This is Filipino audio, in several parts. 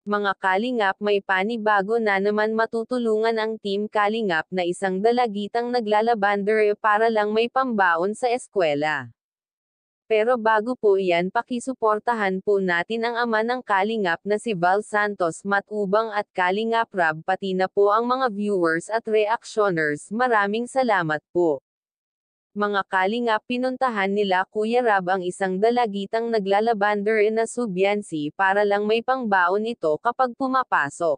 Mga Kalingap, may panibago na naman matutulungan ang Team Kalingap na isang dalagitang naglalabander para lang may pambaon sa eskwela. Pero bago po iyan, pakisuportahan po natin ang ama ng Kalingap na si Val Santos Matubang at Kalingap Rab, pati na po ang mga viewers at reactioners. Maraming salamat po. Mga Kalingap, pinuntahan nila Kuya Rab ang isang dalagitang naglalabander na Subiansi para lang may pangbaon ito kapag pumapasok.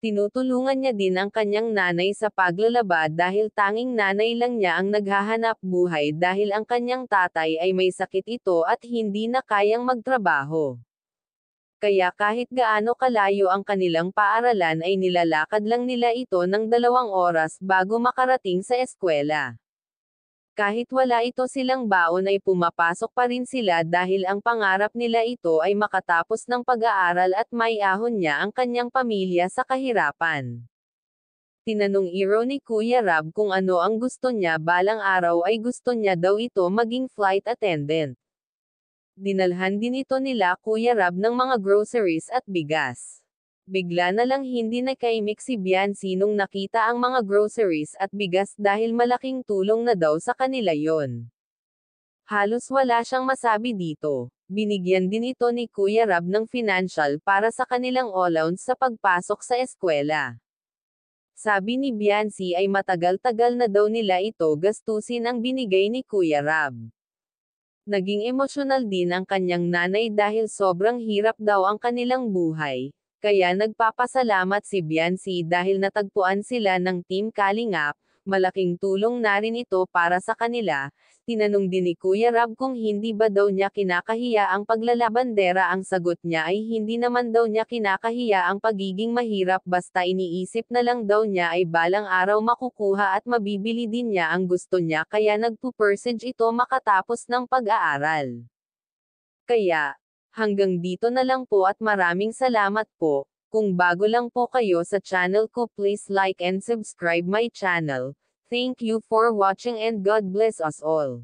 Tinutulungan niya din ang kanyang nanay sa paglalaba dahil tanging nanay lang niya ang naghahanap buhay dahil ang kanyang tatay ay may sakit ito at hindi na kayang magtrabaho. Kaya kahit gaano kalayo ang kanilang paaralan ay nilalakad lang nila ito ng 2 oras bago makarating sa eskwela. Kahit wala ito silang baon ay pumapasok pa rin sila dahil ang pangarap nila ito ay makatapos ng pag-aaral at maiahon niya ang kanyang pamilya sa kahirapan. Tinanong Iro ni Kuya Rab kung ano ang gusto niya balang araw ay gusto niya daw ito maging flight attendant. Dinalhan din ito nila Kuya Rab ng mga groceries at bigas. Bigla na lang hindi nakaimik si Biancy nung nakita ang mga groceries at bigas dahil malaking tulong na daw sa kanila yon. Halos wala siyang masabi dito. Binigyan din ito ni Kuya Rab ng financial para sa kanilang allowance sa pagpasok sa eskwela. Sabi ni Biancy ay matagal-tagal na daw nila ito gastusin ang binigay ni Kuya Rab. Naging emosyonal din ang kanyang nanay dahil sobrang hirap daw ang kanilang buhay. Kaya nagpapasalamat si Biancy dahil natagpuan sila ng Team Kalingap, malaking tulong na rin ito para sa kanila. Tinanong din ni Kuya Rab kung hindi ba daw niya kinakahiya ang paglalabandera, ang sagot niya ay hindi naman daw niya kinakahiya ang pagiging mahirap basta iniisip na lang daw niya ay balang araw makukuha at mabibili din niya ang gusto niya kaya nagpupursige ito makatapos ng pag-aaral. Kaya, hanggang dito na lang po at maraming salamat po. Kung bago lang po kayo sa channel ko, please like and subscribe my channel. Thank you for watching and God bless us all.